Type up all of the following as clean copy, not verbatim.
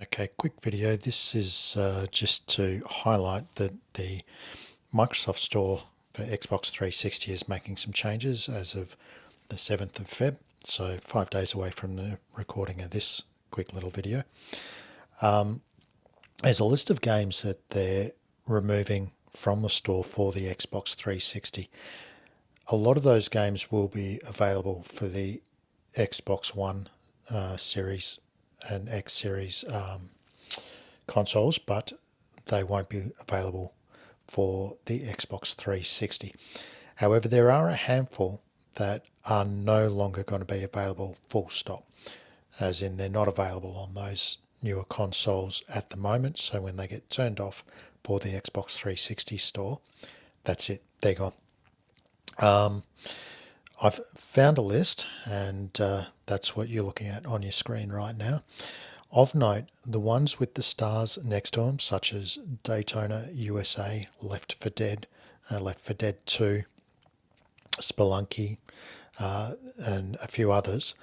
Okay, quick video. This is just to highlight that the Microsoft Store for Xbox 360 is making some changes as of the 7th of Feb, so 5 days away from the recording of this quick little video. There's a list of games that they're removing from the store for the Xbox 360. A lot of those games will be available for the Xbox One series and X series consoles, but they won't be available for the Xbox 360. However, there are a handful that are no longer going to be available full stop, as in they're not available on those newer consoles at the moment. So when they get turned off for the Xbox 360 store, that's it, they're gone. I've found a list, and that's what you're looking at on your screen right now. Of note, the ones with the stars next to them, such as Daytona USA, Left 4 Dead, Left 4 Dead 2, Spelunky, and a few others,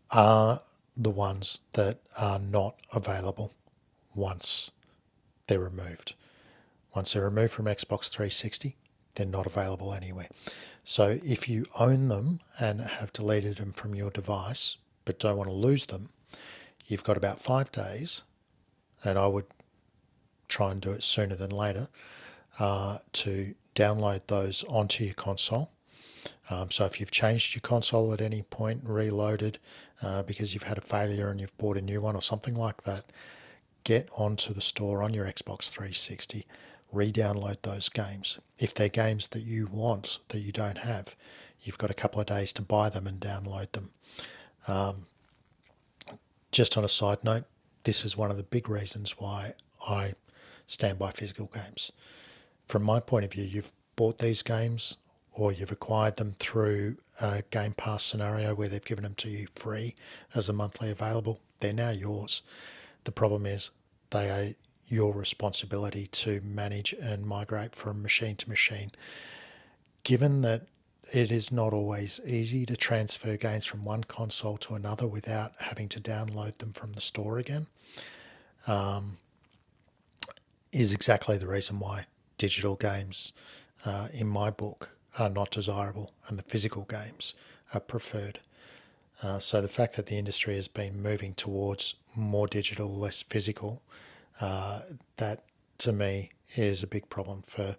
are the ones that are not available once they're removed. Once they're removed from Xbox 360, they're not available anywhere. So if you own them and have deleted them from your device but don't want to lose them, you've got about 5 days, and I would try and do it sooner than later, to download those onto your console. So if you've changed your console at any point, reloaded because you've had a failure and you've bought a new one or something like that, get onto the store on your Xbox 360, re-download those games. If they're games that you want that you don't have, you've got a couple of days to buy them and download them. Just on a side note, this is one of the big reasons why I stand by physical games. From my point of view, you've bought these games or you've acquired them through a Game Pass scenario where they've given them to you free as a monthly available. They're now yours. The problem is they are your responsibility to manage and migrate from machine to machine. Given that it is not always easy to transfer games from one console to another without having to download them from the store again, is exactly the reason why digital games, in my book, are not desirable and the physical games are preferred. So the fact that the industry has been moving towards more digital, less physical, that to me is a big problem for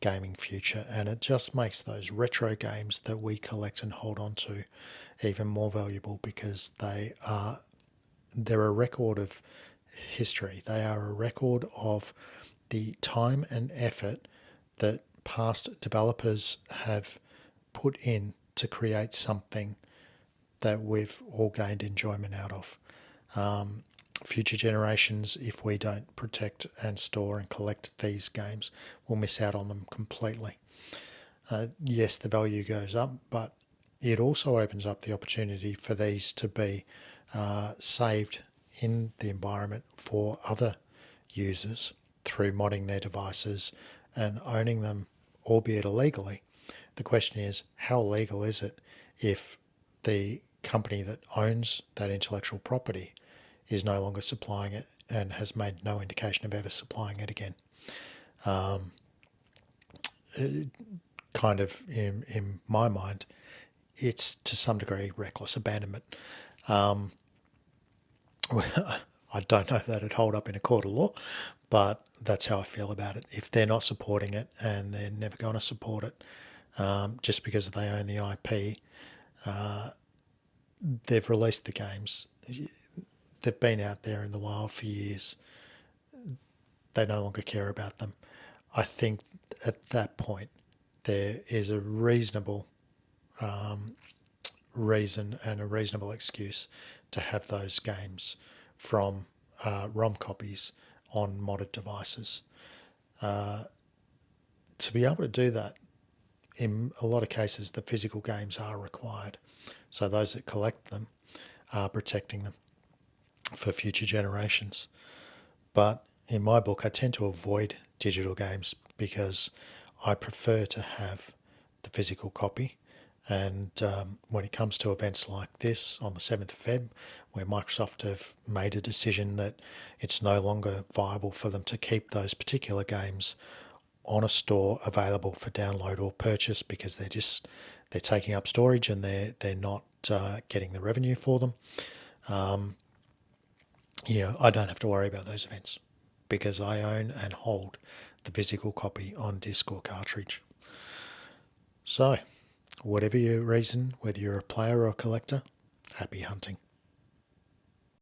gaming future, and it just makes those retro games that we collect and hold on to even more valuable, because they're a record of history. They are a record of the time and effort that past developers have put in to create something that we've all gained enjoyment out of. Future generations, if we don't protect and store and collect these games, will miss out on them completely. Yes, the value goes up, but it also opens up the opportunity for these to be saved in the environment for other users through modding their devices and owning them, albeit illegally. The question is, how legal is it if the company that owns that intellectual property is no longer supplying it and has made no indication of ever supplying it again? Kind of, in my mind, it's to some degree reckless abandonment. I don't know if that'd hold up in a court of law, but that's how I feel about it. If they're not supporting it, and they're never going to support it, just because they own the IP, they've released the games. They've been out there in the wild for years. They no longer care about them. I think at that point there is a reasonable reason and a reasonable excuse to have those games from ROM copies on modded devices. To be able to do that, in a lot of cases, the physical games are required. So those that collect them are protecting them for future generations. But in my book, I tend to avoid digital games because I prefer to have the physical copy, And when it comes to events like this on the 7th of Feb, where Microsoft have made a decision that it's no longer viable for them to keep those particular games on a store available for download or purchase because they're taking up storage and they're not getting the revenue for them. I don't have to worry about those events because I own and hold the physical copy on disc or cartridge. So, whatever your reason, whether you're a player or a collector, happy hunting.